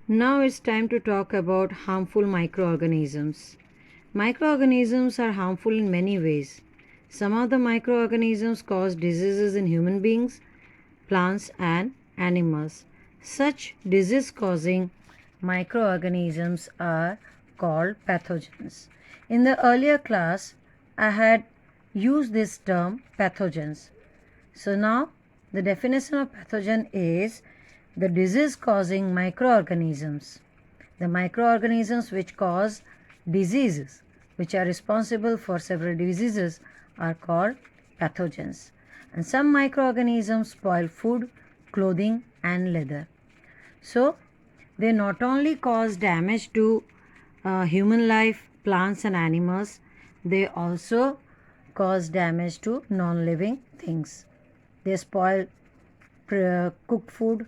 Now it's time to talk about harmful microorganisms. Microorganisms are harmful in many ways. Some of the microorganisms cause diseases in human beings, plants, and animals. Such disease causing microorganisms are called pathogens. In the earlier class, I had used this term pathogens. So now the definition of pathogen is the disease causing microorganisms. The microorganisms which cause diseases, which are responsible for several diseases, are called pathogens. And some microorganisms spoil food, clothing, and leather. So they not only cause damage to human life, plants, and animals, they also cause damage to non living things. They spoil cooked food,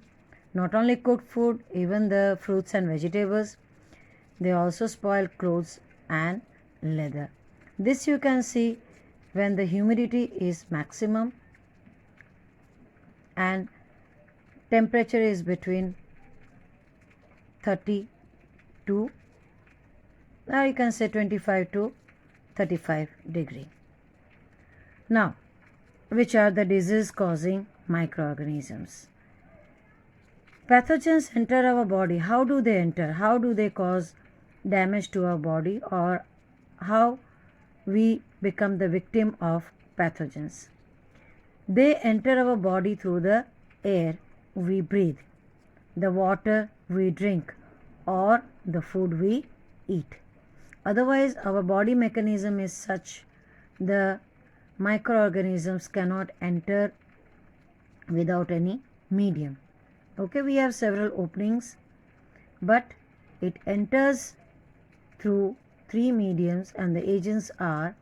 not only cooked food, even the fruits and vegetables. They also spoil clothes and leather. This you can see when the humidity is maximum and temperature is between 30 to, now you can say 25 to 35 degree. Now, which are the disease causing microorganisms? Pathogens enter our body. How do they enter? How do they cause damage to our body, or how we become the victim of pathogens? They enter our body through the air we breathe, the water we drink, or the food we eat. Otherwise, our body mechanism is such the microorganisms cannot enter without any medium. Okay, we have several openings, but it enters through three mediums, and the agents are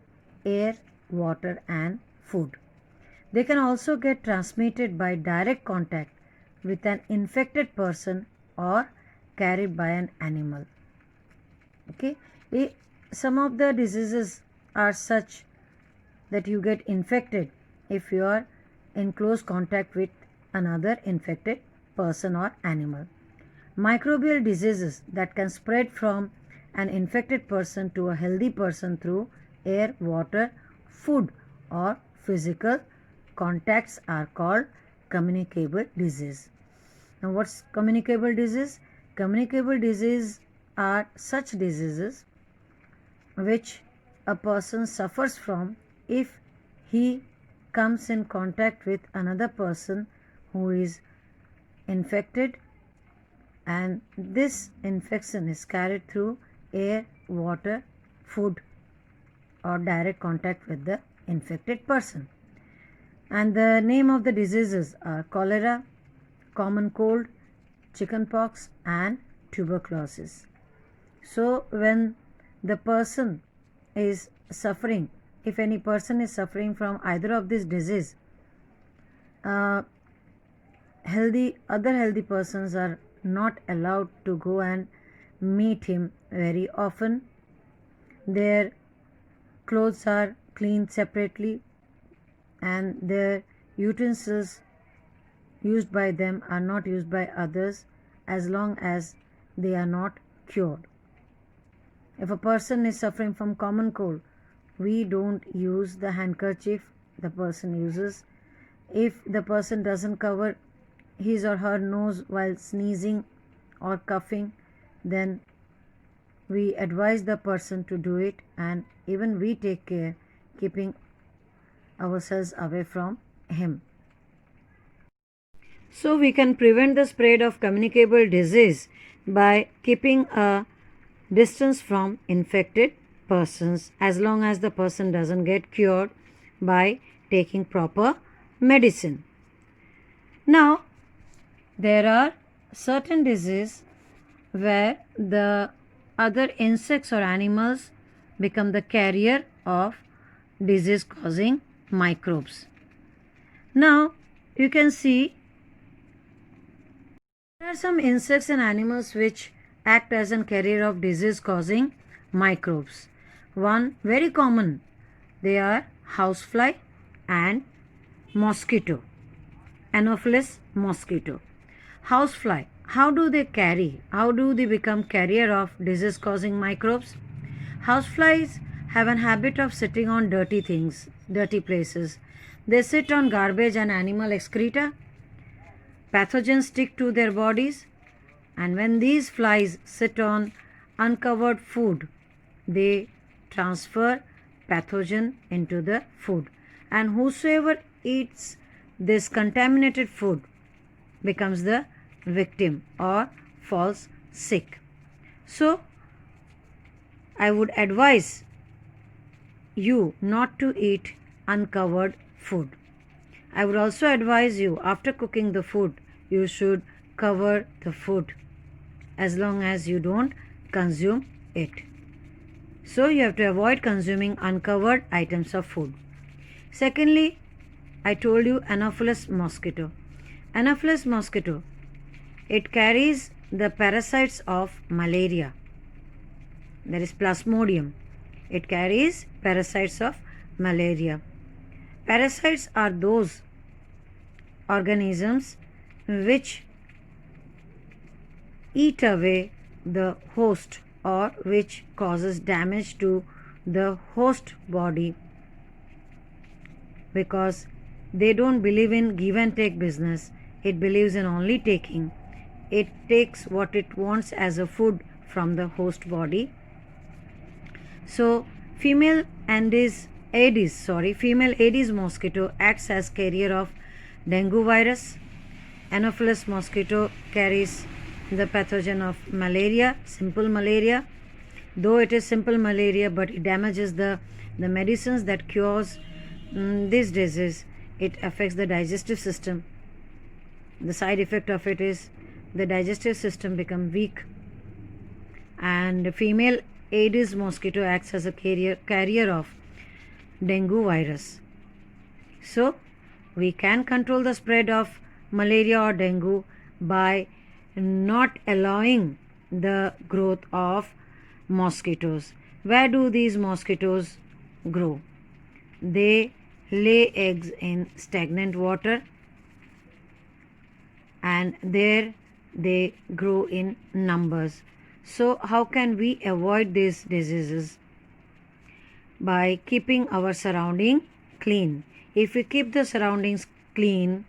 air, water, and food. They can also get transmitted by direct contact with an infected person or carried by an animal. Okay, some of the diseases are such that you get infected if you are in close contact with another infected person or animal. Microbial diseases that can spread from an infected person to a healthy person through air, water, food, or physical contacts are called communicable disease. Now, what's communicable disease? Communicable disease are such diseases which a person suffers from if he comes in contact with another person who is infected, and this infection is carried through air, water, food, or direct contact with the infected person. And the name of the diseases are cholera, common cold, chickenpox, and tuberculosis. So when the person is suffering, if any person is suffering from either of these disease, other healthy persons are not allowed to go and meet him very often. Their clothes are cleaned separately, and their utensils used by them are not used by others as long as they are not cured. If a person is suffering from common cold, we don't use the handkerchief the person uses. If the person doesn't cover his or her nose while sneezing or coughing, then we advise the person to do it, and even we take care keeping ourselves away from him. So we can prevent the spread of communicable disease by keeping a distance from infected persons as long as the person doesn't get cured by taking proper medicine. Now, there are certain diseases where the other insects or animals become the carrier of disease causing microbes. Now, you can see there are some insects and animals which act as a carrier of disease causing microbes. One very common, they are housefly and mosquito, Anopheles mosquito. Housefly, how do they carry? How do they become carrier of disease causing microbes? Houseflies have an habit of sitting on dirty things, dirty places. They sit on garbage and animal excreta. Pathogens stick to their bodies, and when these flies sit on uncovered food, they transfer pathogen into the food. And whosoever eats this contaminated food becomes the victim or falls sick. So, I would advise you not to eat uncovered food. I would also advise you, after cooking the food, you should cover the food as long as you don't consume it. So you have to avoid consuming uncovered items of food. Secondly, I told you Anopheles mosquito. Anopheles mosquito, it carries the parasites of malaria. That is Plasmodium. It carries parasites of malaria. Parasites are those organisms which eat away the host or which causes damage to the host body, because they don't believe in give and take business. It believes in only taking. It takes what it wants as a food from the host body. So female Aedes mosquito acts as carrier of dengue virus. Anopheles mosquito carries the pathogen of malaria, simple malaria. Though it is simple malaria, but it damages the medicines that cures this disease. It affects the digestive system. The side effect of it is the digestive system become weak. And female Aedes mosquito acts as a carrier of dengue virus. So we can control the spread of malaria or dengue by not allowing the growth of mosquitoes. Where do these mosquitoes grow? They lay eggs in stagnant water, and there they grow in numbers. So how can we avoid these diseases? By keeping our surrounding clean. If we keep the surroundings clean,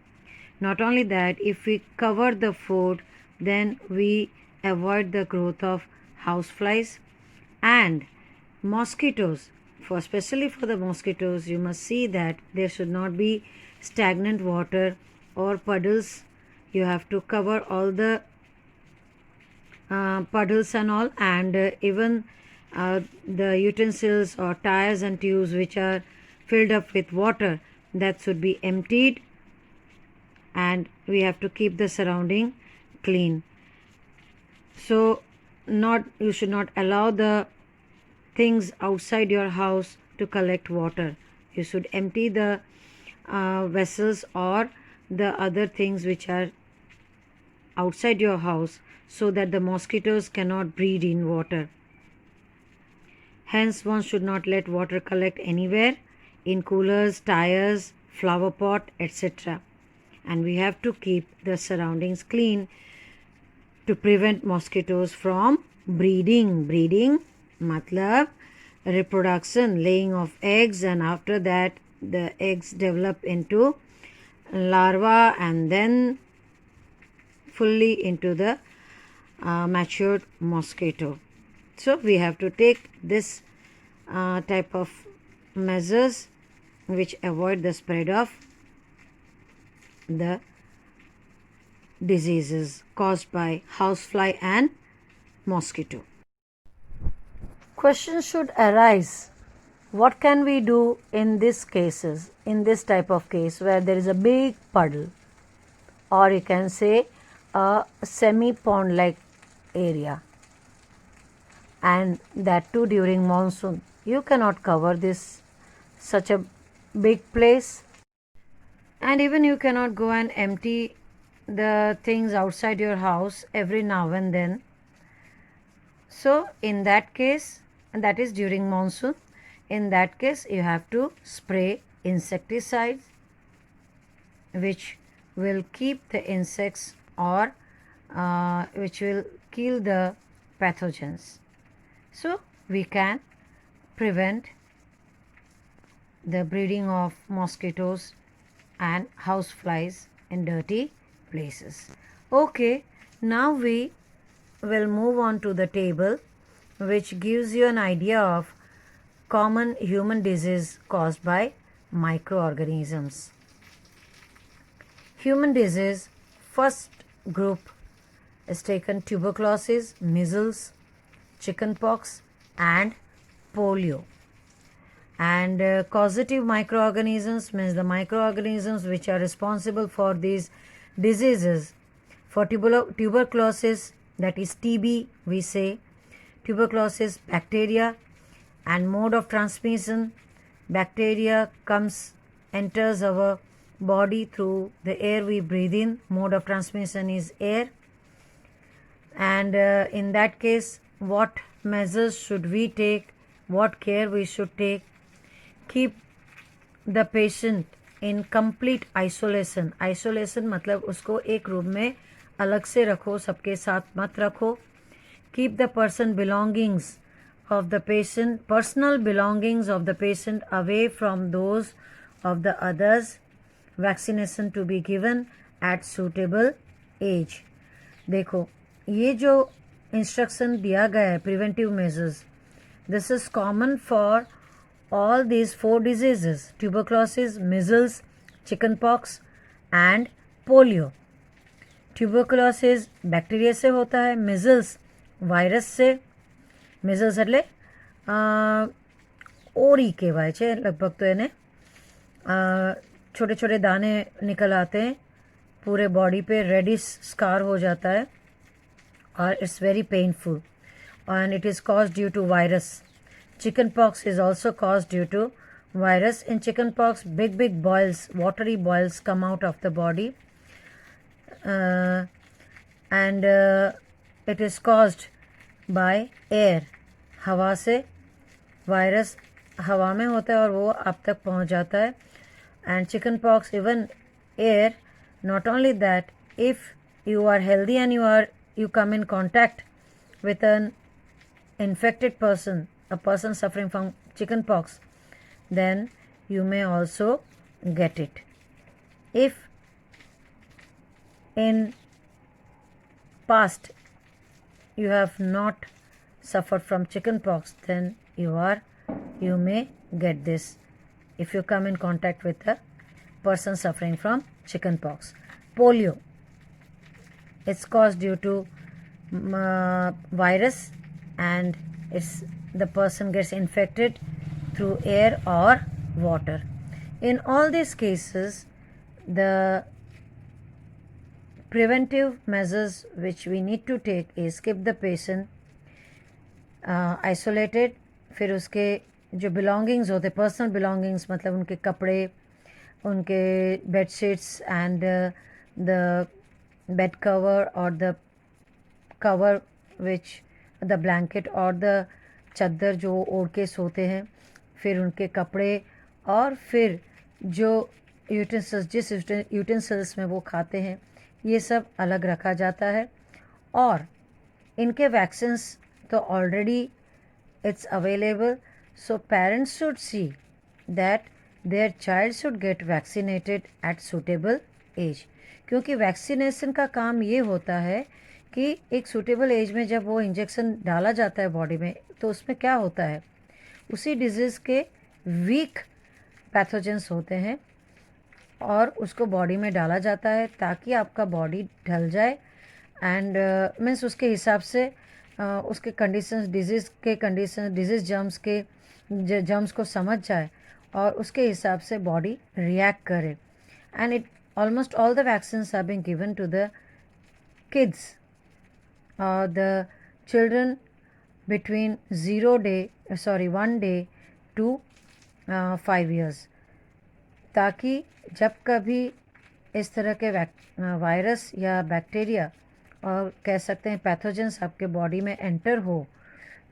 not only that, if we cover the food, then we avoid the growth of houseflies and mosquitoes. Especially for the mosquitoes, you must see that there should not be stagnant water or puddles. You have to cover all the puddles and all, and even the utensils or tires and tubes which are filled up with water, that should be emptied, and we have to keep the surrounding clean. So you should not allow the things outside your house to collect water. You should empty the vessels or the other things which are outside your house, so that the mosquitoes cannot breed in water. Hence, one should not let water collect anywhere, in coolers, tires, flower pot, etc. And we have to keep the surroundings clean to prevent mosquitoes from breeding. Breeding matlab reproduction, laying of eggs, and after that the eggs develop into larva and then fully into the matured mosquito. So we have to take this type of measures which avoid the spread of the diseases caused by housefly and mosquito. Questions should arise. What can we do in these cases, in this type of case where there is a big puddle, or you can say a semi-pond like area, and that too during monsoon? You cannot cover this such a big place, and even you cannot go and empty the things outside your house every now and then. So in that case, and that is during monsoon, in that case you have to spray insecticides which will keep the insects or which will kill the pathogens. So we can prevent the breeding of mosquitoes and houseflies in dirty places. Okay, now we will move on to the table which gives you an idea of common human disease caused by microorganisms. Human disease, first group is taken tuberculosis, measles, chickenpox and polio. And causative microorganisms means the microorganisms which are responsible for these diseases. For tuberculosis, that is TB, we say tuberculosis bacteria, and mode of transmission, bacteria enters our body through the air we breathe in. Mode of transmission is air. And in that case, what measures should we take, what care we should take? Keep the patient in complete isolation. Isolation मतलब उसको एक room में अलग से रखो, सबके साथ मत रखो. Keep the personal belongings of the patient away from those of the others. Vaccination to be given at suitable age. देखो ये जो इंस्ट्रक्शन दिया गया है preventive measures, this is common for all these 4 diseases: tuberculosis, measles, chickenpox and polio. Tuberculosis bacteria से होता है, measles virus से. measles એટલે ઓરી કહેવાય છે, લગભગ તો એને छोटे छोटे दाने निकल आते हैं, पूरे बॉडी पे रेडिश स्कार हो जाता है और it's very painful and it is caused due to virus. Chickenpox is also caused due to virus. In chickenpox, big boils, watery boils come out of the body, and it is caused by air. हवा से virus हवा में होता है और वो आप तक पहुंच जाता है. And chickenpox, even air. Not only that, if you are healthy and you come in contact with an infected person, a person suffering from chickenpox, then you may also get it. If in past you have not suffered from chickenpox, then you may get this if you come in contact with a person suffering from chickenpox. Polio, it's caused due to virus, and the person gets infected through air or water. In all these cases, the preventive measures which we need to take is keep the patient isolated. फिर उसके जो belongings होते, personal belongings मतलब उनके कपड़े, उनके bedsheets and the bed cover or the cover which the blanket और the चादर जो ओढ़ के सोते हैं, फिर उनके कपड़े, और फिर जो यूटेंसिल्स, जिस यूटेंसिल्स में वो खाते हैं, ये सब अलग रखा जाता है. और इनके वैक्सीन्स तो already it's available, so parents should see that their child should get vaccinated at suitable age. क्योंकि वैक्सीनेशन का काम ये होता है कि एक सूटेबल एज में जब वो इंजेक्शन डाला जाता है बॉडी में, तो उसमें क्या होता है, उसी डिजीज़ के वीक पैथोजेंस होते हैं और उसको बॉडी में डाला जाता है ताकि आपका बॉडी ढल जाए एंड मीन्स उसके हिसाब से उसके कंडीशंस, डिजीज़ के कंडीशन, डिजीज़ जर्म्स को समझ जाए और उसके हिसाब से बॉडी रिएक्ट करे. And it almost all the vaccines are being given to the kids, the children between 1 day to 5 years, ताकि जब कभी इस तरह के वायरस या बैक्टीरिया और कह सकते हैं पैथोजेंस आपके बॉडी में एंटर हो,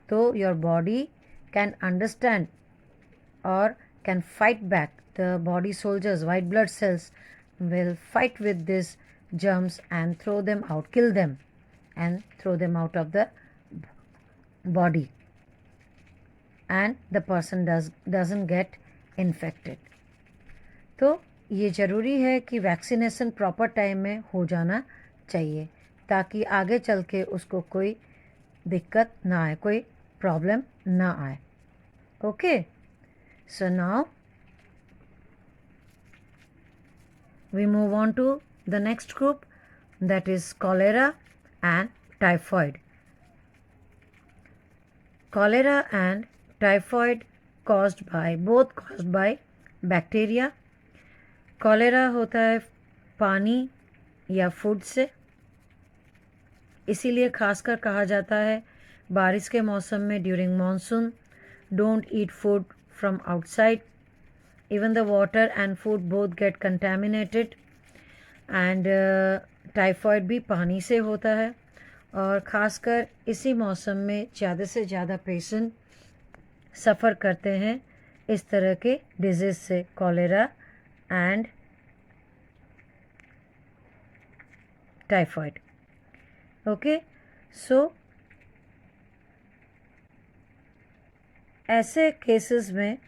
तो योर बॉडी कैन अंडरस्टैंड और can fight back. The body soldiers, white blood cells will fight with these germs and throw them out, kill them. and throw them out of the body, and the person doesn't get infected. तो ये ज़रूरी है कि vaccination proper time में हो जाना चाहिए ताकि आगे चल के उसको कोई दिक्कत ना आए, कोई प्रॉब्लम ना आए. Okay, so now we move on to the next group, that is cholera and typhoid. Cholera and typhoid caused by bacteria. Cholera होता है पानी या फूड से, इसीलिए खासकर कहा जाता है बारिश के मौसम में during monsoon don't eat food from outside. Even the water and food both get contaminated. And typhoid भी पानी से होता है और ख़ासकर इसी मौसम में ज़्यादा से ज़्यादा पेशेंट सफ़र करते हैं इस तरह के डिजीज़ से, cholera and typhoid. Okay, so ऐसे केसेस में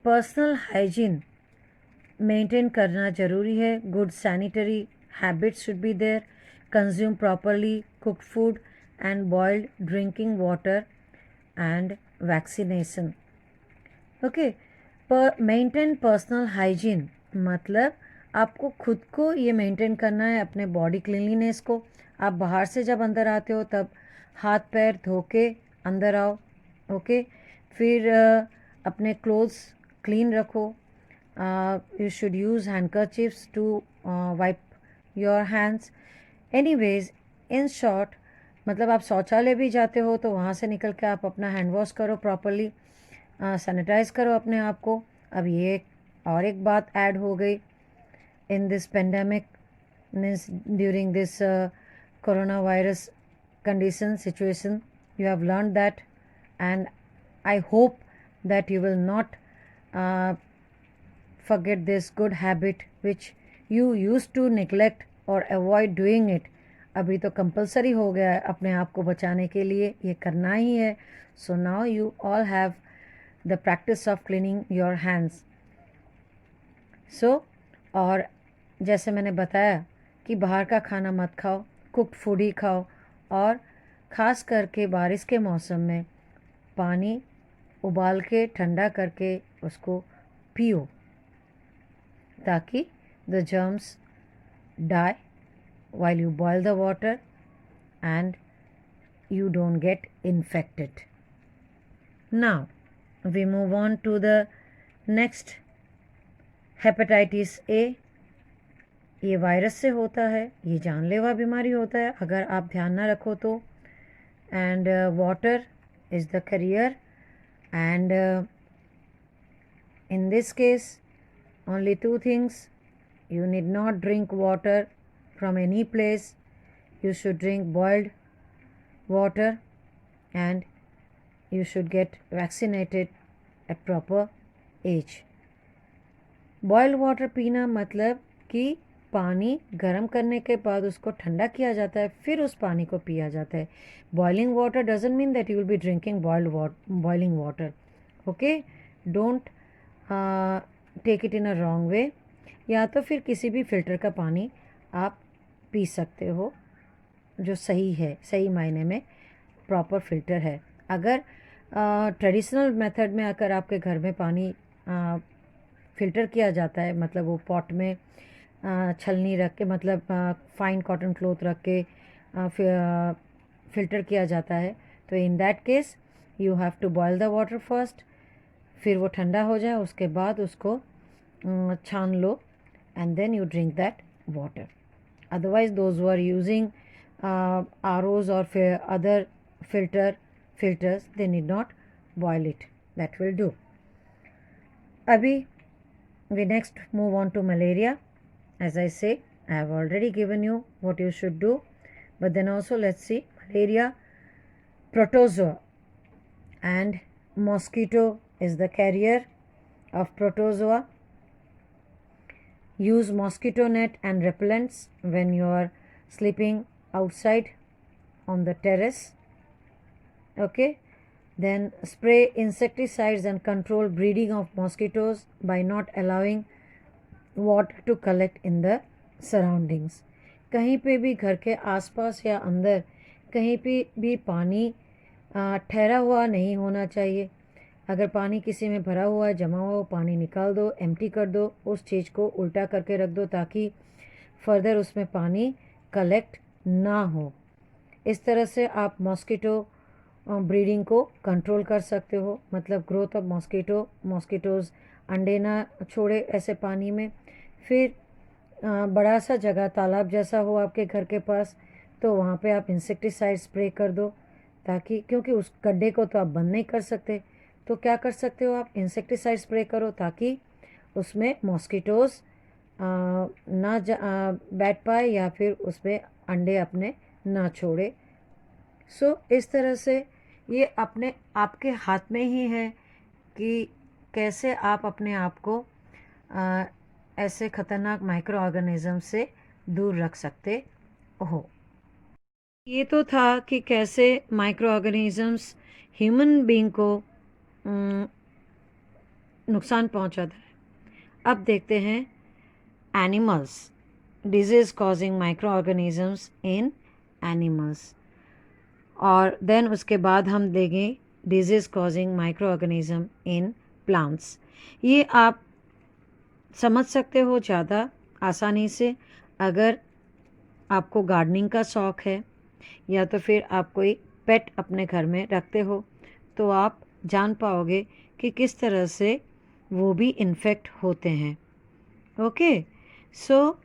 पर्सनल हाइजीन मेंटेन करना ज़रूरी है. Good sanitary habits should be there. Consume properly cooked food and boiled drinking water and vaccination. Okay, maintain personal hygiene मतलब आपको खुद को ये मेंटेन करना है, अपने बॉडी क्लीनलीनेस को. आप बाहर से जब अंदर आते हो तब हाथ पैर धो के अंदर आओ. ओके, फिर अपने क्लोथ्स क्लीन रखो. You should use handkerchiefs to wipe your hands. Anyways, in short, मतलब आप शौचालय भी जाते हो तो वहाँ से निकल के आप अपना हैंड वॉश करो प्रॉपरली, सैनिटाइज करो अपने आप को. अब ये और एक बात ऐड हो गई in this pandemic means during this corona virus condition situation. You have learn that and I hope that you will not forget this good habit which you used to neglect or avoid doing it. अभी तो compulsory हो गया है अपने आप को बचाने के लिए, ये करना ही है. So now you all have the practice of cleaning your hands. So और जैसे मैंने बताया कि बाहर का खाना मत खाओ, कुक्ड फूड ही खाओ, और ख़ास करके बारिश के मौसम में पानी उबाल के ठंडा करके उसको पियो ताकि the germs die while you boil the water and you don't get infected. Now we move on to the next, hepatitis A. ये वायरस से होता है, ये जानलेवा बीमारी होता है अगर आप ध्यान ना रखो तो. And water is the career. And in this case only two things: you need not drink water from any place. You should drink boiled water and you should get vaccinated at proper age. Boiled water पीना मतलब कि पानी गर्म करने के बाद उसको ठंडा किया जाता है, फिर उस पानी को पिया जाता है. Boiling water doesn't mean that you will be drinking boiling water. Okay, don't take it in a wrong way. या तो फिर किसी भी फिल्टर का पानी आप पी सकते हो जो सही है, सही मायने में प्रॉपर फिल्टर है. अगर ट्रेडिशनल मेथड में अगर आपके घर में पानी फ़िल्टर किया जाता है, मतलब वो पॉट में छलनी रख के, मतलब फाइन कॉटन क्लॉथ रख के फ़िल्टर किया जाता है, तो in that case you have to boil the water first. फिर वो ठंडा हो जाए उसके बाद उसको छान लो and then you drink that water. Otherwise those who are using ROs or other filters, they need not boil it. That will do. Abhi we next move on to malaria. As I say, I have already given you what you should do, but then also let's see malaria, protozoa, and mosquito is the carrier of protozoa. Use mosquito net and repellents when you are sleeping outside on the terrace. Okay, then spray insecticides and control breeding of mosquitoes by not allowing water to collect in the surroundings. कहीं पे भी घर के आसपास या अंदर कहीं पे भी पानी ठहरा हुआ नहीं होना चाहिए. अगर पानी किसी में भरा हुआ है, जमा हुआ, वो पानी निकाल दो, एम्प्टी कर दो, उस चीज़ को उल्टा करके रख दो ताकि फर्दर उसमें पानी कलेक्ट ना हो. इस तरह से आप मॉस्किटो ब्रीडिंग को कंट्रोल कर सकते हो. मतलब ग्रोथ ऑफ मॉस्किटोज़ अंडे ना छोड़े ऐसे पानी में. फिर बड़ा सा जगह तालाब जैसा हो आपके घर के पास, तो वहाँ पे आप इंसेक्टिसाइड स्प्रे कर दो ताकि, क्योंकि उस गड्ढे को तो आप बंद नहीं कर सकते, तो क्या कर सकते हो आप इंसेक्टिसाइड स्प्रे करो ताकि उसमें मॉस्किटोज़ ना बैठ पाए या फिर उसमें अंडे अपने ना छोड़े. सो इस तरह से ये अपने आपके हाथ में ही है कि कैसे आप अपने आप को ऐसे ख़तरनाक माइक्रो ऑर्गेनिज़म से दूर रख सकते हो. ये तो था कि कैसे माइक्रो ऑर्गेनिज़म्स ह्यूमन बीइंग को नुकसान पहुंचाता है. अब देखते हैं animals, diseases causing micro organisms in animals. और देन उसके बाद हम देंगे diseases causing micro organism in plants. ये आप समझ सकते हो ज़्यादा आसानी से अगर आपको गार्डनिंग का शौक़ है या तो फिर आप कोई पेट अपने घर में रखते हो, तो आप जान पाओगे कि किस तरह से वो भी इन्फेक्ट होते हैं. Okay, so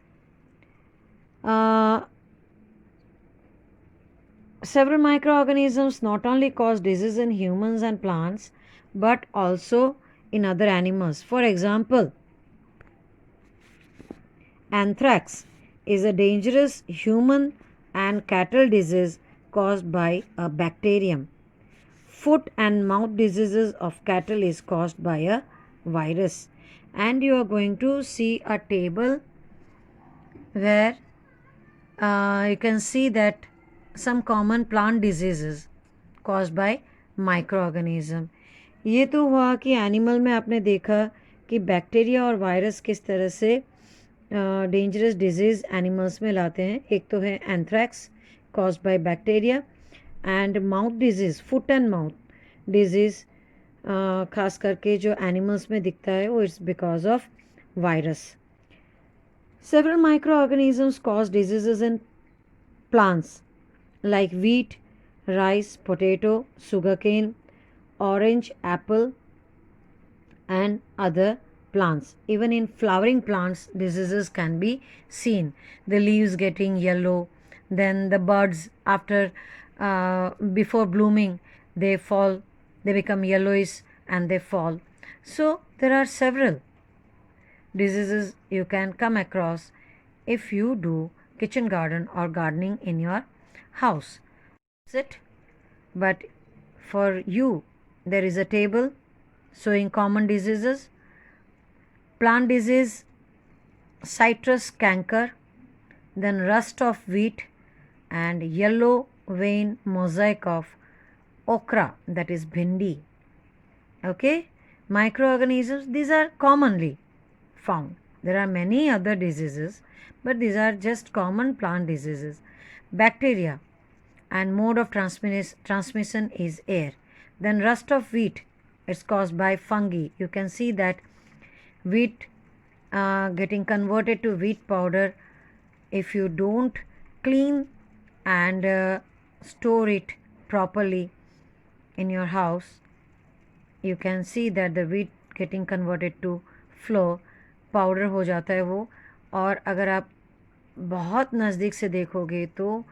several microorganisms not only cause disease in humans and plants but also in other animals. For example, anthrax is a dangerous human and cattle disease caused by a bacterium. Foot and mouth diseases of cattle is caused by a virus. And you are going to see a table where you can see that some common plant diseases caused by microorganism. ये तो हुआ कि animal में आपने देखा कि bacteria और virus किस तरह से डेंजरस डिजीज़ एनिमल्स में लाते हैं. एक तो है anthrax caused by bacteria, and mouth disease, foot and mouth disease खास करके जो एनिमल्स में दिखता है वो it's because of virus. Several microorganisms cause diseases in plants like wheat, rice, potato, sugarcane, orange, apple, and other plants. Even in flowering plants, diseases can be seen. The leaves getting yellow, then the buds before blooming, they fall, they become yellowish and they fall. So there are several diseases you can come across if you do kitchen garden or gardening in your house. That's it. But for you, there is a table showing common diseases. Plant disease, citrus canker, then rust of wheat, and yellow vein mosaic of okra, that is bhindi. Okay, microorganisms, these are commonly found. There are many other diseases, but these are just common plant diseases. Bacteria, and mode of transmission is air. Then rust of wheat, it's caused by fungi. You can see that wheat getting converted to wheat powder. If you don't clean and store it properly in your house, you can see that the wheat getting converted to flour, powder हो जाता है वो. और अगर आप बहुत नज़दीक से देखोगे तो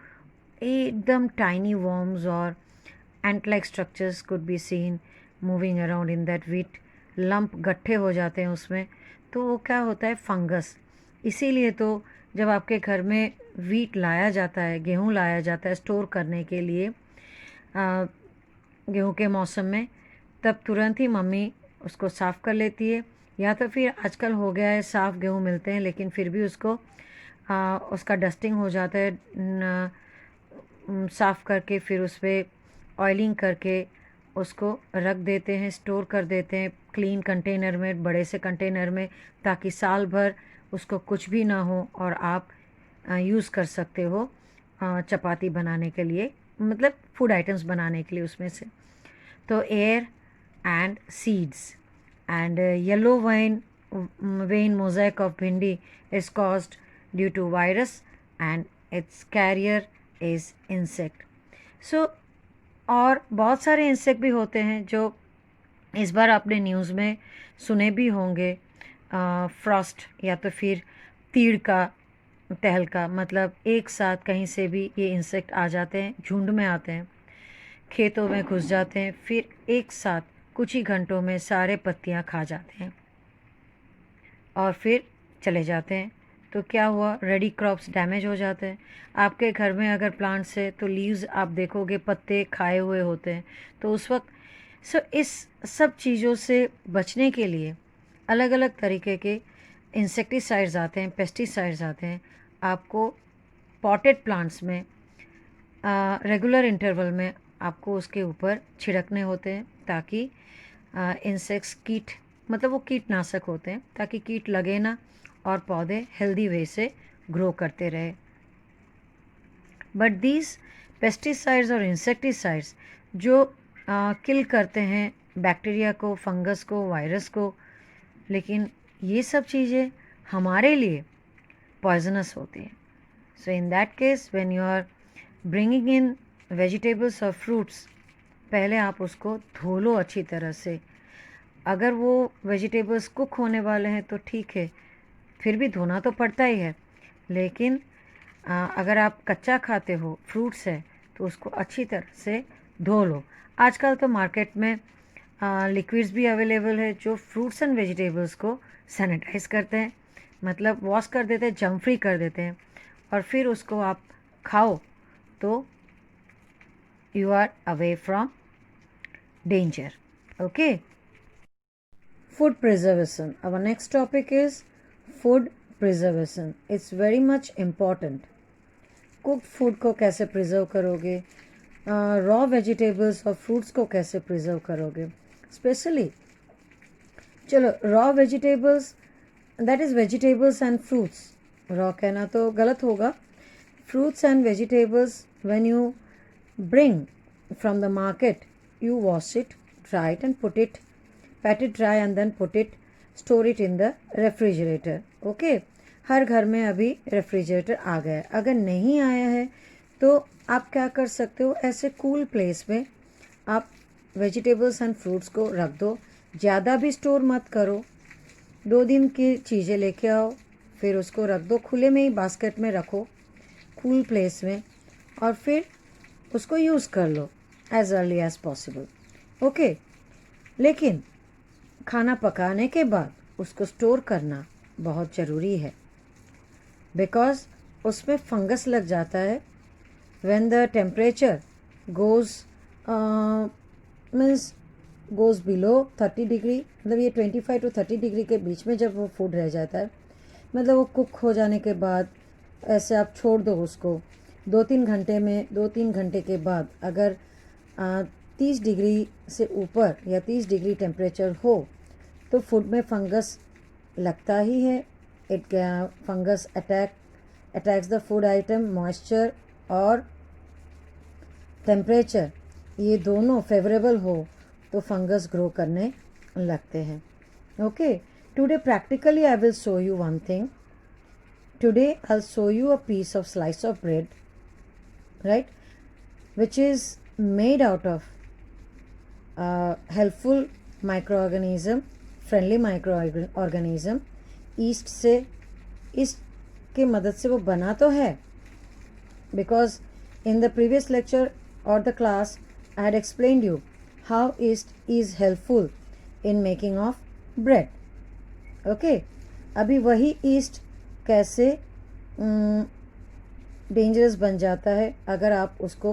एकदम टाइनी वर्म्स और ant like structures could be seen moving around in that wheat. Lump गट्ठे हो जाते हैं उसमें, तो वो क्या होता है, फंगस. इसीलिए तो जब आपके घर में व्हीट लाया जाता है, गेहूँ लाया जाता है स्टोर करने के लिए गेहूँ के मौसम में, तब तुरंत ही मम्मी उसको साफ़ कर लेती है. या तो फिर आजकल हो गया है साफ़ गेहूँ मिलते हैं, लेकिन फिर भी उसको उसका डस्टिंग हो जाता है साफ़ करके फिर उस पर ऑयलिंग करके उसको रख देते हैं, स्टोर कर देते हैं क्लीन कंटेनर में, बड़े से कंटेनर में, ताकि साल भर उसको कुछ भी ना हो और आप यूज़ कर सकते हो चपाती बनाने के लिए, मतलब फूड आइटम्स बनाने के लिए उसमें से। तो air and seeds and yellow vein mosaic of bhindi is caused due to virus and its carrier is insect. So और बहुत सारे इंसेक्ट भी होते हैं जो इस बार आपने न्यूज़ में सुने भी होंगे। फ्रॉस्ट या तो फिर तीड़ का तहलका, मतलब एक साथ कहीं से भी ये इंसेक्ट आ जाते हैं, झुंड में आते हैं, खेतों में घुस जाते हैं, फिर एक साथ कुछ ही घंटों में सारे पत्तियां खा जाते हैं और फिर चले जाते हैं। तो क्या हुआ, रेडी क्रॉप्स डैमेज हो जाते हैं। आपके घर में अगर प्लांट्स है तो लीव्स आप देखोगे पत्ते खाए हुए होते हैं। तो उस वक्त इस सब चीज़ों से बचने के लिए अलग अलग तरीके के इंसेक्टिसाइड्स आते हैं, पेस्टिसाइड्स आते हैं। आपको पॉटेड प्लांट्स में रेगुलर इंटरवल में आपको उसके ऊपर छिड़कने होते हैं, ताकि इंसेक्ट्स, कीट, मतलब वो कीटनाशक होते हैं, ताकि कीट लगे ना और पौधे हेल्दी वे से ग्रो करते रहे। बट दीज पेस्टिसाइड्स और इंसेक्टिसाइड्स जो किल करते हैं बैक्टीरिया को, फंगस को, वायरस को, लेकिन ये सब चीज़ें हमारे लिए पॉइजनस होती हैं। So in that case when you are bringing in vegetables और फ्रूट्स, पहले आप उसको धो लो अच्छी तरह से। अगर वो वेजिटेबल्स कुक होने वाले हैं तो ठीक है, फिर भी धोना तो पड़ता ही है। लेकिन अगर आप कच्चा खाते हो, फ्रूट्स है, तो उसको अच्छी तरह से धो लो। आजकल तो मार्केट में लिक्विड्स भी अवेलेबल है जो फ्रूट्स एंड वेजिटेबल्स को सैनिटाइज करते हैं, मतलब वॉश कर देते हैं, जर्म फ्री कर देते हैं, और फिर उसको आप खाओ तो you are away from danger. Okay. Food preservation. Our next topic is food preservation. It's very much important. Cooked food को कैसे प्रिजर्व करोगे, रॉ वेजिटेबल्स और फ्रूट्स को कैसे प्रिजर्व करोगे, स्पेशली चलो raw vegetables, that is vegetables and fruits, raw कहना तो गलत होगा, fruits and vegetables when you bring from the market, you wash it, dry it and pat it dry and then store it in the refrigerator. Okay, हर घर में अभी refrigerator आ गया है। अगर नहीं आया है तो आप क्या कर सकते हो, ऐसे कूल प्लेस में आप वेजिटेबल्स एंड फ्रूट्स को रख दो। ज़्यादा भी स्टोर मत करो, 2 दिन की चीज़ें लेके आओ, फिर उसको रख दो, खुले में ही बास्केट में रखो कूल प्लेस में, और फिर उसको यूज़ कर लो as early as possible. Okay, लेकिन खाना पकाने के बाद उसको स्टोर करना बहुत ज़रूरी है, बिकॉज उसमें फंगस लग जाता है। When the temperature goes below 30 degree, मतलब ये 25 to 30 डिग्री के बीच में जब वो फूड रह जाता है, मतलब वो कुक हो जाने के बाद ऐसे आप छोड़ दो उसको 2-3 घंटे में, 2-3 घंटे के बाद अगर 30 डिग्री से ऊपर या 30 डिग्री टेम्परेचर हो तो फूड में फंगस लगता ही है। It fungus attacks the food item. Moisture और टेम्परेचर ये दोनों फेवरेबल हो तो फंगस ग्रो करने लगते हैं। Okay, today practically I will show you one thing. Today I'll show you a piece of slice of bread, right, which is made out of helpful microorganism, friendly microorganism. yeast से, yeast के मदद से वो बना तो है, because in the previous lecture or the class I had explained you how yeast is helpful in making of bread. Okay, अभी वही yeast कैसे डेंजरस बन जाता है अगर आप उसको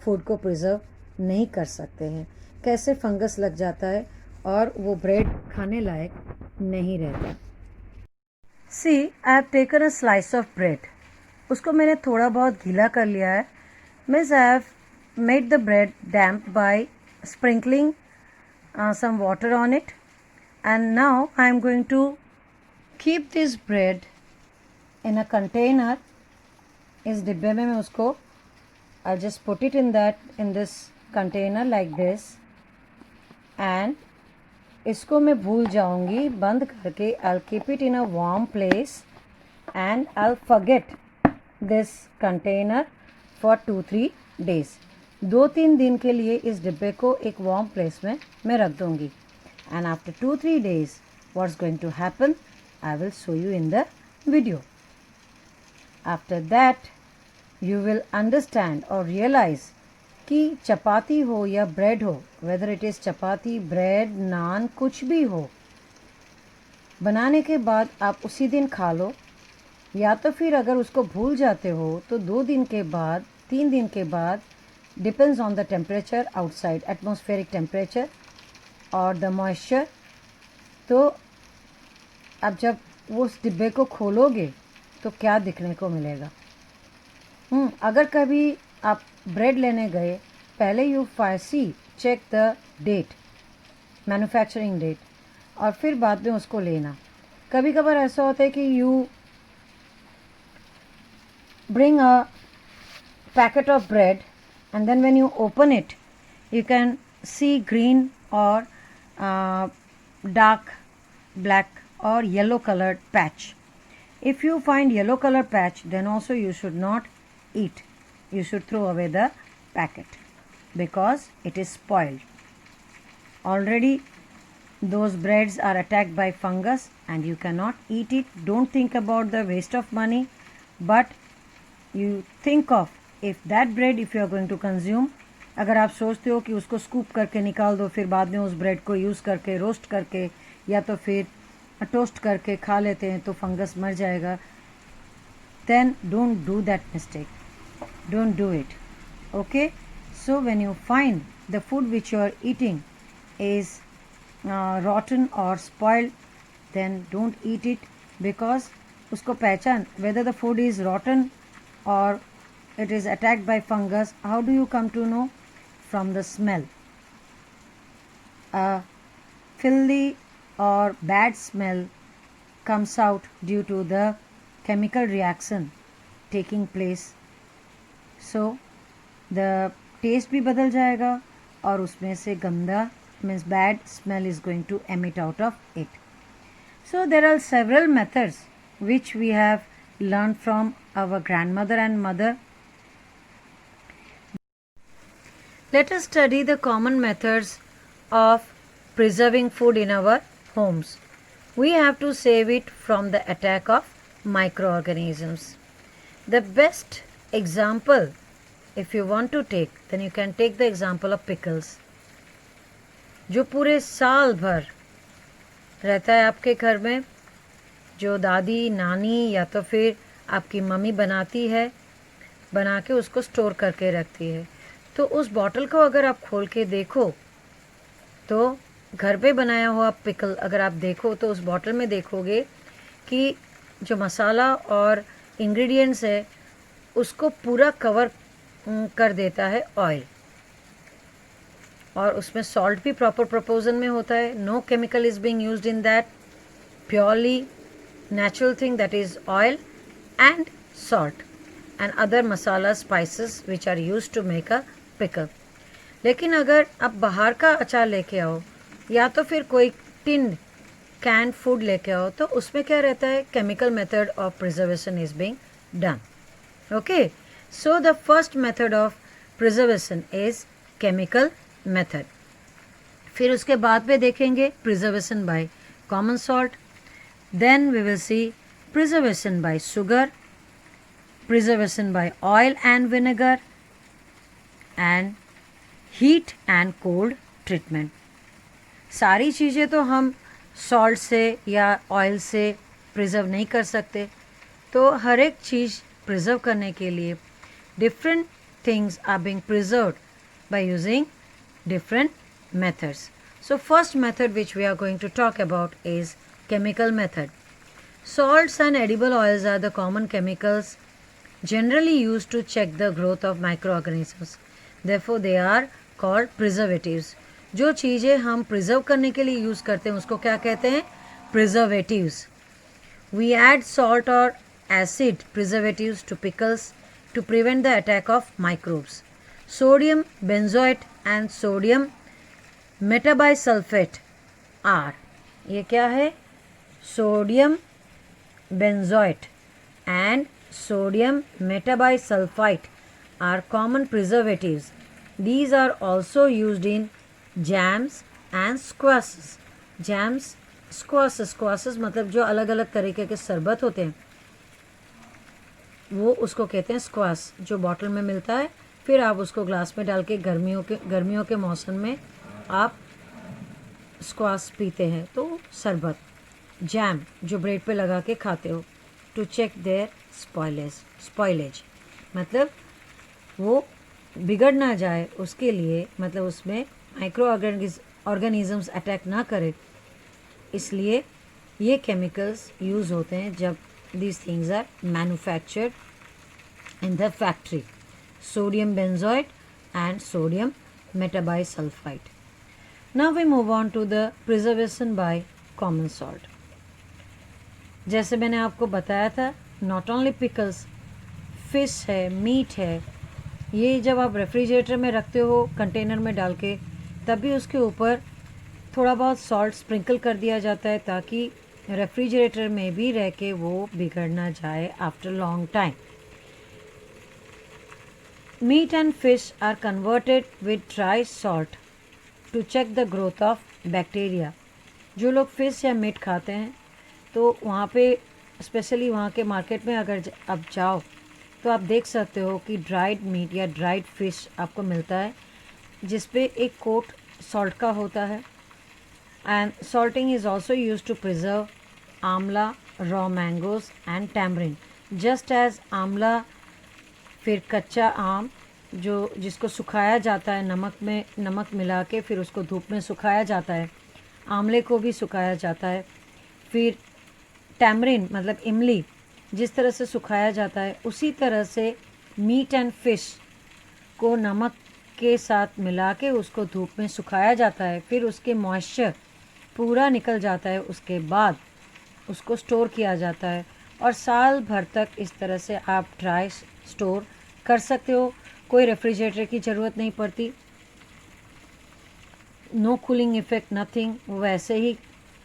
फूड को प्रिजर्व नहीं कर सकते हैं, कैसे फंगस लग जाता है और वो ब्रेड खाने लायक नहीं रहता। See, I have taken a slice of bread, उसको मैंने थोड़ा बहुत गीला कर लिया है Miss, I have made the bread damp by sprinkling some water on it, and now I am going to keep this bread in a container. इस डिब्बे में मैं उसको I'll just put it in this container like this, and इसको मैं भूल जाऊंगी बंद करके. I'll keep it in a warm place and I'll forget this container for 2-3 days. 2-3 दिन के लिए इस डिब्बे को एक warm place में मैं रख दूंगी. And after 2-3 days, what's going to happen? I will show you in the video. After that, you will understand or realize कि चपाती हो या ब्रेड हो, whether it is chapati, bread, naan, कुछ भी हो, बनाने के बाद आप उसी दिन खा लो, या तो फिर अगर उसको भूल जाते हो तो 2 दिन के बाद, 3 दिन के बाद, depends on the temperature outside, atmospheric temperature और द मॉइस्चर. तो अब जब वो उस डिब्बे को खोलोगे तो क्या दिखने को मिलेगा. अगर कभी आप ब्रेड लेने गए, पहले you check the date, manufacturing date, और फिर बाद में उसको लेना. कभी कभार ऐसा होता है कि you bring a packet of bread and then when you open it you can see green or dark black or yellow colored patch. If you find yellow colored patch, then also you should not eat. You should throw away the packet because it is spoiled. Already those breads are attacked by fungus and you cannot eat it. Don't think about the waste of money, but you think of if that bread, if you are going to consume, अगर आप सोचते हो कि उसको scoop करके निकाल दो, फिर बाद में उस ब्रेड को यूज़ करके, रोस्ट करके या तो फिर टोस्ट करके खा लेते हैं तो फंगस मर जाएगा, then don't do that mistake. Don't do it. Okay? So when you find the food which you are eating is rotten or spoiled, then don't eat it, because उसको पहचान, whether the food is rotten or it is attacked by fungus. How do you come to know? From the smell. A filthy or bad smell comes out due to the chemical reaction taking place. So the taste भी बदल जाएगा और उसमें से गंदा, means bad smell is going to emit out of it. So there are several methods which we have learned from our grandmother and mother. Let us study the common methods of preserving food in our homes. We have to save it from the attack of microorganisms. The best example, if you want to take, then you can take the example of pickles. जो पूरे साल भर रहता है आपके घर में, जो दादी, नानी या तो फिर आपकी मम्मी बनाती है, बना के उसको स्टोर करके रखती है. तो उस बॉटल को अगर आप खोल के देखो तो घर पे बनाया हुआ पिकल अगर आप देखो तो उस बॉटल में देखोगे कि जो मसाला और इंग्रेडिएंट्स है उसको पूरा कवर कर देता है ऑयल, और उसमें सॉल्ट भी प्रॉपर प्रोपोर्शन में होता है. No chemical is being used in that, purely natural thing, that is oil and salt and other masala spices which are used to make a pickle. लेकिन अगर आप बाहर का अचार लेके आओ या तो फिर कोई टिन्ड कैन फूड लेके आओ तो उसमें क्या रहता है, chemical method of preservation is being done. Okay, so the first method of preservation is chemical method. फिर उसके बाद में देखेंगे preservation by common salt. Then we will see preservation by sugar, preservation by oil and vinegar, and heat and cold treatment. सारी चीज़ें तो हम salt से या ऑयल से प्रिजर्व नहीं कर सकते, तो हर एक चीज़ प्रिजर्व करने के लिए different things are being preserved by using different methods. So first method which we are going to talk about is chemical method. Salts and edible oils are the common chemicals generally used to check the growth of microorganisms. Therefore, they are called preservatives. जो चीज़ें हम preserve करने के लिए use करते हैं उसको क्या कहते हैं? Preservatives. We add salt or acid preservatives to pickles to prevent the attack of microbes. Sodium benzoate and sodium metabisulfate are, ये क्या है? Sodium benzoate and sodium metabisulfite are common preservatives. These are also used in jams and squashes. Jams, squashes मतलब जो अलग अलग तरीके के शरबत होते हैं वो उसको कहते हैं स्क्वाश, जो बॉटल में मिलता है, फिर आप उसको ग्लास में डाल के गर्मियों के मौसम में आप स्क्वाश पीते हैं तो शरबत. जैम जो ब्रेड पे लगा के खाते हो. टू चेक देयर स्पॉइलेज मतलब वो बिगड़ ना जाए उसके लिए, मतलब उसमें माइक्रो ऑर्गेनिजम्स अटैक ना करे, इसलिए ये केमिकल्स यूज़ होते हैं जब these things are manufactured in the factory. Sodium benzoate and sodium metabisulfite. Now we move on to the preservation by common salt. जैसे मैंने आपको बताया था, not only pickles, fish है, मीट है, ये जब आप रेफ्रिजरेटर में रखते हो कंटेनर में डाल के, तब भी उसके ऊपर थोड़ा बहुत सॉल्ट स्प्रिंकल कर दिया जाता है ताकि रेफ्रिजरेटर में भी रह के वो बिगड़ ना जाए after long time. Meat and fish are converted with dry salt to check the growth of bacteria. जो लोग फिश या मीट खाते हैं तो वहाँ पे स्पेशली वहाँ के मार्केट में अगर आप जाओ तो आप देख सकते हो कि ड्राइड मीट या ड्राइड फिश आपको मिलता है जिस पे एक कोट सॉल्ट का होता है. And salting is also used to preserve amla, raw mangoes and tamarind. Just as Amla फिर कच्चा आम जो जिसको सुखाया जाता है नमक मिला के फिर उसको धूप में सुखाया जाता है, आमले को भी सुखाया जाता है. फिर टैमरिन मतलब इमली जिस तरह से सुखाया जाता है, उसी तरह से मीट एंड फिश को नमक के साथ मिला के उसको धूप में सुखाया जाता है. फिर उसके मॉइस्चर पूरा निकल जाता है, उसके बाद उसको स्टोर किया जाता है और साल भर तक इस तरह से आप ड्राई स्टोर कर सकते हो. कोई रेफ्रिजरेटर की ज़रूरत नहीं पड़ती, नो कूलिंग इफ़ेक्ट, नथिंग. वैसे ही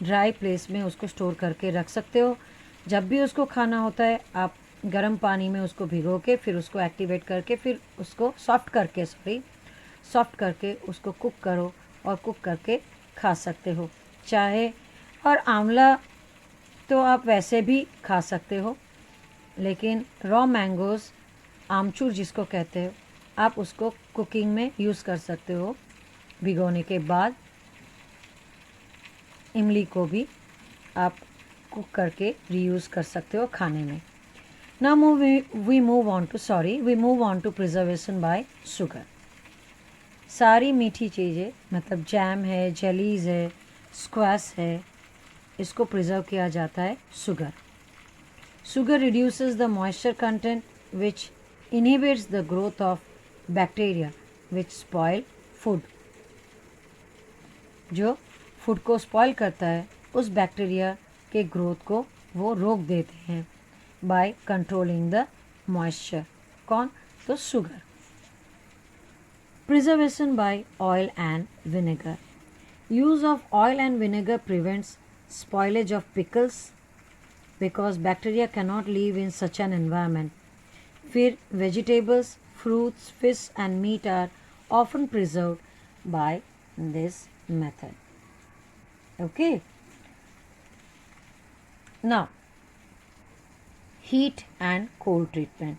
ड्राई प्लेस में उसको स्टोर करके रख सकते हो. जब भी उसको खाना होता है आप गर्म पानी में उसको भिगो के फिर उसको एक्टिवेट करके फिर उसको सॉफ्ट करके उसको कुक करो और कुक करके खा सकते हो चाहे. और आंवला तो आप वैसे भी खा सकते हो, लेकिन रॉ मैंगोज़, आमचूर जिसको कहते हो, आप उसको कुकिंग में यूज़ कर सकते हो. भिगोने के बाद इमली को भी आप कुक करके रीयूज़ कर सकते हो खाने में. Now we move on to preservation by sugar. सारी मीठी चीज़ें मतलब जैम है, जेलीज़ है, स्क्वैश है, इसको प्रिजर्व किया जाता है sugar. Sugar reduces the moisture content which inhibits the growth of bacteria which spoil food. जो फूड को स्पॉइल करता है उस बैक्टीरिया के ग्रोथ को वो रोक देते हैं बाय कंट्रोलिंग द मॉइस्चर. कौन? तो sugar. Preservation by oil and vinegar. Use of oil and vinegar prevents spoilage of pickles because bacteria cannot live in such an environment. फिर vegetables, fruits, fish and meat are often preserved by this method. Okay. Now, heat and cold treatment.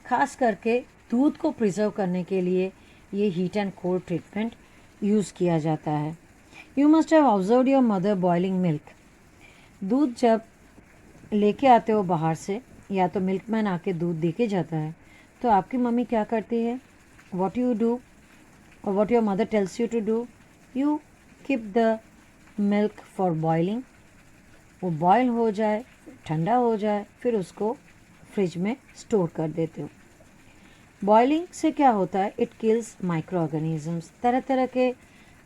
खास करके दूध को preserve करने के लिए ये heat and cold treatment use किया जाता है. You must have observed your mother boiling milk. दूध जब लेके आते हो बाहर से या तो मिल्कमैन आके दूध दे के जाता है तो आपकी मम्मी क्या करती है? व्हाट यू डू और what your mother tells you to do, you keep the milk for boiling. वो बॉयल हो जाए, ठंडा हो जाए, फिर उसको फ्रिज में स्टोर कर देते हो। बॉइलिंग से क्या होता है, इट किल्स माइक्रो ऑर्गेनिजम्स। तरह तरह के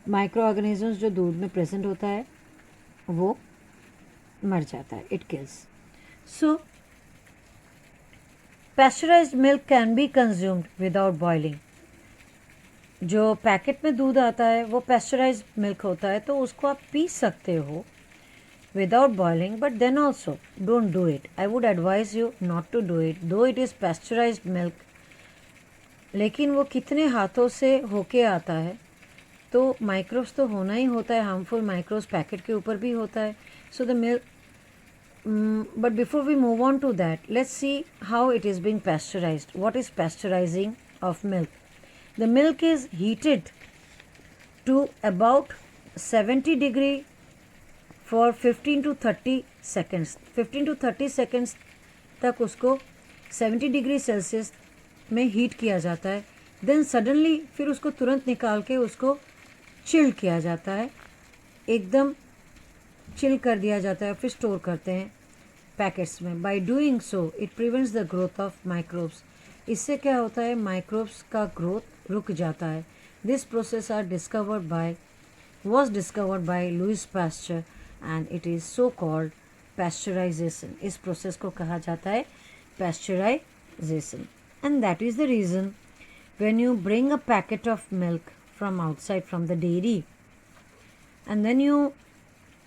माइक्रो ऑर्गेनिजम्स जो दूध में प्रेजेंट होता है वो मर जाता है, it kills. So pasteurised milk can be consumed without boiling. जो पैकेट में दूध आता है वो पैस्चराइज्ड मिल्क होता है, तो उसको आप पी सकते हो without boiling, but then also don't do it. I would advise you not to do it, though it is pasteurized milk. लेकिन वो कितने हाथों से होके आता है, तो माइक्रोब्स तो होना ही होता है, हार्मफुल माइक्रोब्स पैकेट के ऊपर भी होता है. So the milk, but before we move on to that, let's see how it is being pasteurized. What is pasteurizing of milk? The milk is heated to about 70 degree for 15 to 30 seconds. 15 to 30 seconds तक उसको 70 degree Celsius में heat किया जाता है. Then suddenly फिर उसको तुरंत निकाल के उसको चिल किया जाता है, एकदम चिल कर दिया जाता है, फिर स्टोर करते हैं पैकेट्स में. By doing so it prevents the growth of microbes. इससे क्या होता है, माइक्रोब्स का ग्रोथ रुक जाता है. This process was discovered by Louis Pasteur and it is so called pasteurization. इस प्रोसेस को कहा जाता है pasteurization. And that is the reason when you bring a packet of milk from outside from the dairy and then you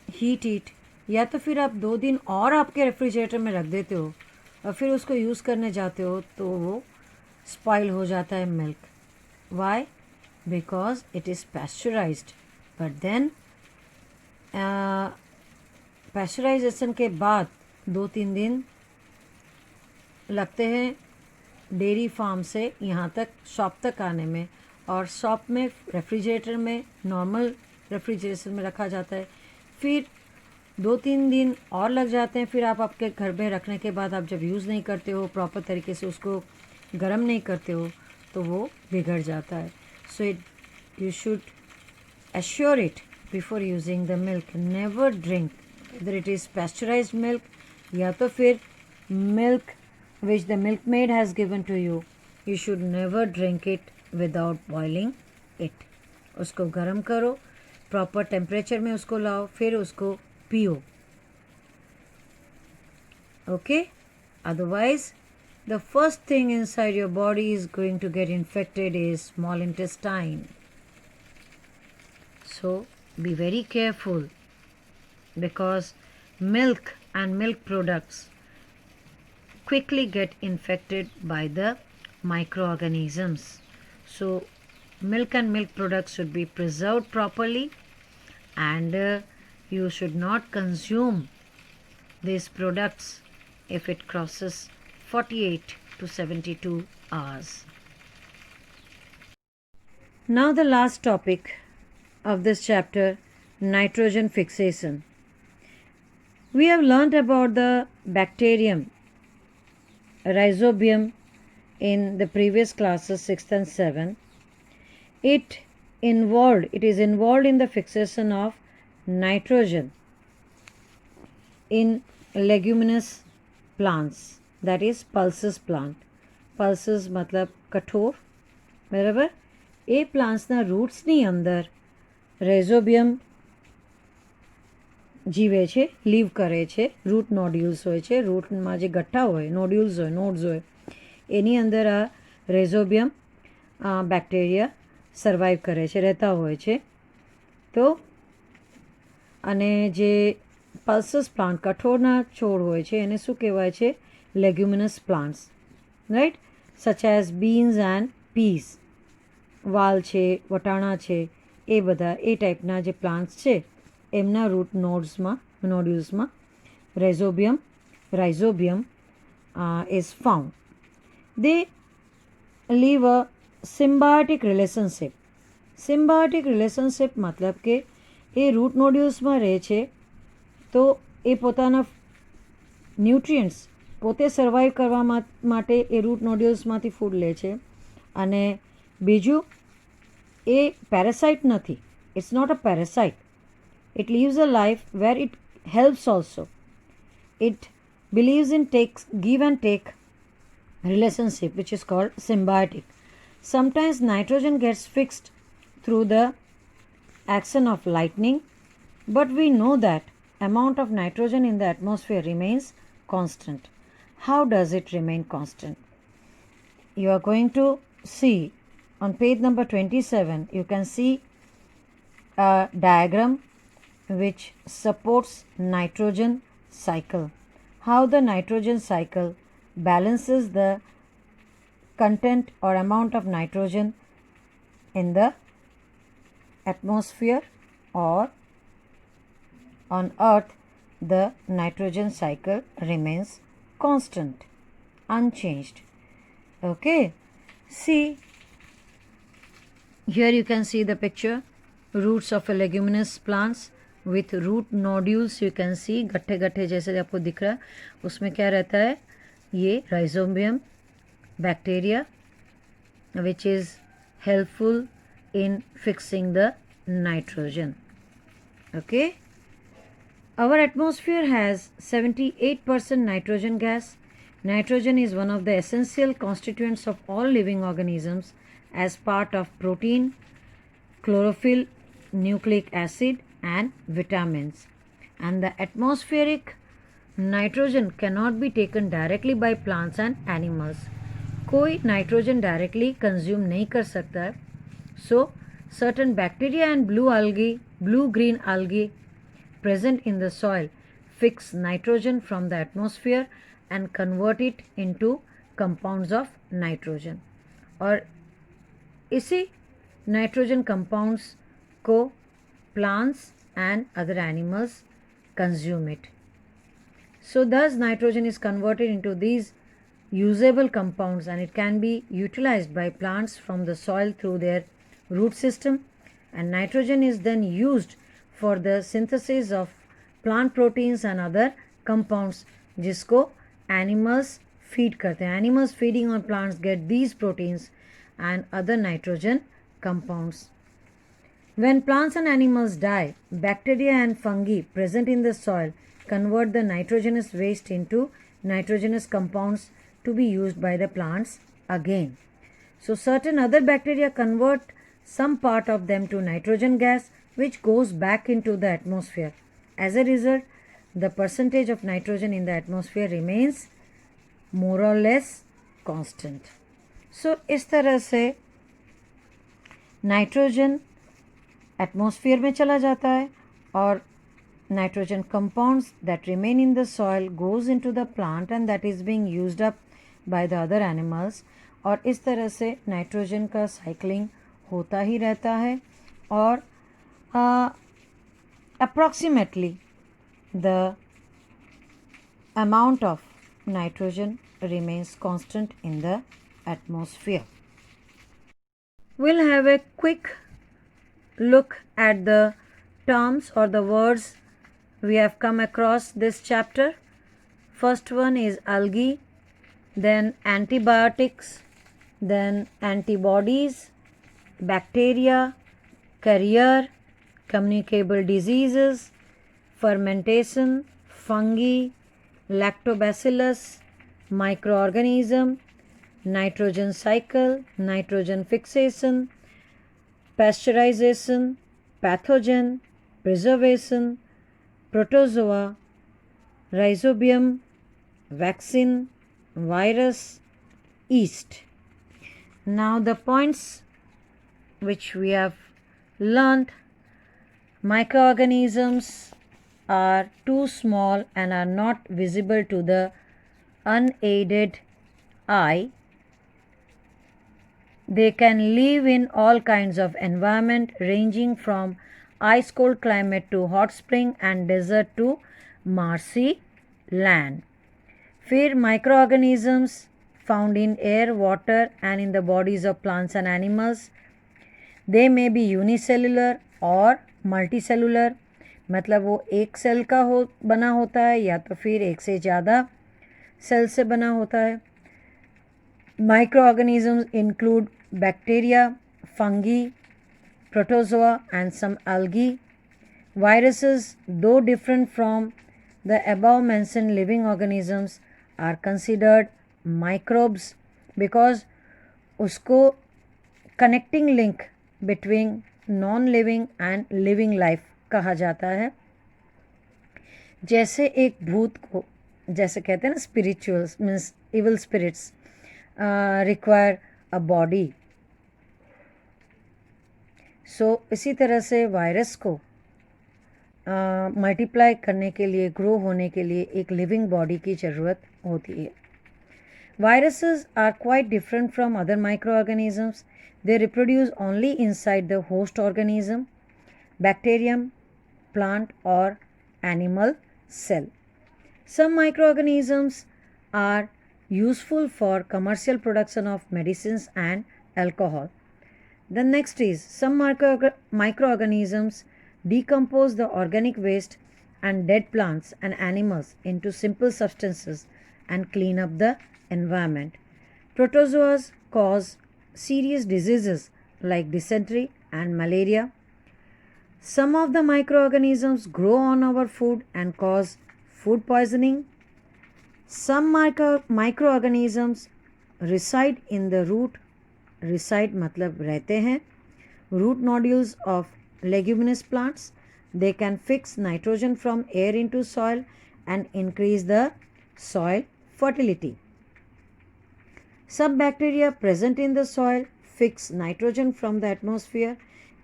heat it, या तो फिर आप 2 दिन और आपके रेफ्रिजरेटर में रख देते हो और फिर उसको यूज़ करने जाते हो तो वो स्पॉइल हो जाता है milk. Why? Because it is pasteurised. But then pasteurisation के बाद 2-3 दिन लगते हैं डेयरी फार्म से यहाँ तक शॉप तक आने में, और शॉप में रेफ्रिजरेटर में नॉर्मल रेफ्रिजरेशन में रखा जाता है. फिर 2-3 दिन और लग जाते हैं. फिर आप आपके घर में रखने के बाद आप जब यूज़ नहीं करते हो, प्रॉपर तरीके से उसको गर्म नहीं करते हो, तो वो बिगड़ जाता है. सो you should assure it before using the milk. Never drink whether it is pasteurized milk या तो फिर milk which the milkmaid has given to you. You should never drink it without boiling it. उसको गर्म करो, proper temperature में उसको लाओ, फिर उसको पियो. Okay? Otherwise, the first thing inside your body is going to get infected is small intestine. So be very careful, because milk and milk products quickly get infected by the microorganisms. So milk and milk products should be preserved properly, and you should not consume these products if it crosses 48 to 72 hours. Now the last topic of this chapter, nitrogen fixation. We have learnt about the bacterium Rhizobium in the previous classes 6th and 7th. It is involved in the fixation of nitrogen in leguminous plants, that is pulses plant. Pulses मतलब कठोर, बराबर. એ પ્લાન્ટ્સના રૂટ્સની અંદર રેઝોબિયમ જીવે છે, leave કરે છે. Route nodules હોય છે, રૂટમાં જે ગઠ્ઠા હોય, નોડ્યુલ્સ હોય, નોડ્સ હોય, એની અંદર આ રેઝોબિયમ બેક્ટેરિયા સર્વાઈવ કરે છે, રહેતા હોય છે. તો અને જે પલ્સસ પ્લાન્ટ કઠોરના છોડ હોય છે એને શું કહેવાય છે? Leguminous plants, right, such as beans and peas. વાલ છે, વટાણા છે, એ બધા એ ટાઈપના જે પ્લાન્ટ્સ છે એમના રૂટ નોડ્યુલ્સમાં rhizobium is found. They live a symbiotic relationship. Symbiotic relationship मतलब કે એ રૂટ નોડ્યુલ્સમાં રહે છે તો એ પોતાના ન્યુટ્રિયન્ટ્સ પોતે સર્વાઈવ કરવા માટે એ રૂટ નોડ્યુલ્સમાંથી ફૂડ લે છે. અને બીજું, એ પેરાસાઇટ નથી. It's not a parasite. It lives a life where it helps also. It believes in give and take relationship which is called symbiotic. Sometimes nitrogen gets fixed through the action of lightning, but we know that amount of nitrogen in the atmosphere remains constant. How does it remain constant? You are going to see on page number 27, you can see a diagram which supports nitrogen cycle. How the nitrogen cycle balances the content or amount of nitrogen in the atmosphere, or on earth the nitrogen cycle remains constant, unchanged. Okay, see here you can see the picture, roots of a leguminous plants with root nodules. You can see गट्ठे गट्ठे जैसे आपको दिख रहा है, उसमें क्या रहता है, ये rhizobium bacteria which is helpful in fixing the nitrogen. Okay, our atmosphere has 78% nitrogen gas. Nitrogen is one of the essential constituents of all living organisms as part of protein, chlorophyll, nucleic acid and vitamins. And the atmospheric nitrogen cannot be taken directly by plants and animals. कोई nitrogen directly consume नहीं कर सकता है. सो certain bacteria and blue green algae present in the soil fix nitrogen from the atmosphere and convert it into compounds of nitrogen. और इसी nitrogen compounds को plants and other animals consume it. So thus nitrogen is converted into these usable compounds and it can be utilized by plants from the soil through their root system, and nitrogen is then used for the synthesis of plant proteins and other compounds जिसको animals feed करते हैं. Animals feeding on plants get these proteins and other nitrogen compounds. When plants and animals die, bacteria and fungi present in the soil convert the nitrogenous waste into nitrogenous compounds to be used by the plants again. So certain other bacteria convert some part of them to nitrogen gas which goes back into the atmosphere. As a result, the percentage of nitrogen in the atmosphere remains more or less constant. So इस तरह से nitrogen atmosphere में चला जाता है और nitrogen compounds that remain in the soil goes into the plant and that is being used up by the other animals. और इस तरह से नाइट्रोजन का साइक्लिंग होता ही रहता है और approximately the amount of nitrogen remains constant in the atmosphere. We'll have a quick look at the terms or the words we have come across this chapter. First one is algae, then antibiotics, then antibodies, bacteria, carrier, communicable diseases, fermentation, fungi, lactobacillus, microorganism, nitrogen cycle, nitrogen fixation, pasteurization, pathogen, preservation, protozoa, rhizobium, vaccine, virus, yeast. Now the points which we have learnt: microorganisms are too small and are not visible to the unaided eye. They can live in all kinds of environment ranging from ice cold climate to hot spring and desert to marshy land. फिर microorganisms found in air, water and in the bodies of plants and animals. They may be unicellular or multicellular, मतलब वो एक cell का बना होता है या तो फिर एक से ज़्यादा सेल से बना होता है. Microorganisms include bacteria, fungi, protozoa and some algae. Viruses, though different from the above mentioned living organisms, are considered microbes, because उसको connecting link between non living and living life कहा जाता है। जैसे एक भूत को, जैसे कहते हैं ना spirituals means evil spirits require a body, so इसी तरह से वायरस को मल्टीप्लाई करने के लिए, ग्रो होने के लिए एक लिविंग बॉडी की ज़रूरत होती है। Viruses are quite different from other microorganisms. They reproduce only inside the host organism, bacterium, plant or animal cell. Some microorganisms are useful for commercial production of medicines and alcohol. The next is some microorganisms decompose the organic waste and dead plants and animals into simple substances and clean up the environment. Protozoas cause serious diseases like dysentery and malaria. Some of the microorganisms grow on our food and cause food poisoning. Some microorganisms reside in the root, reside मतलब रहते हैं, root nodules of leguminous plants. They can fix nitrogen from air into soil and increase the soil fertility. Some bacteria present in the soil fix nitrogen from the atmosphere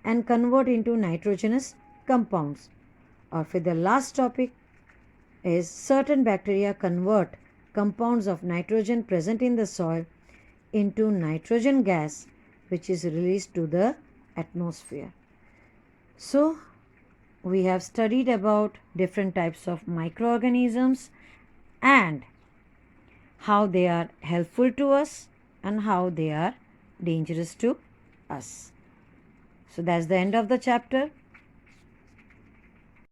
and convert into nitrogenous compounds. Or for the last topic is certain bacteria convert compounds of nitrogen present in the soil into nitrogen gas, which is released to the atmosphere. So, we have studied about different types of microorganisms and how they are helpful to us and how they are dangerous to us. So, that's the end of the chapter.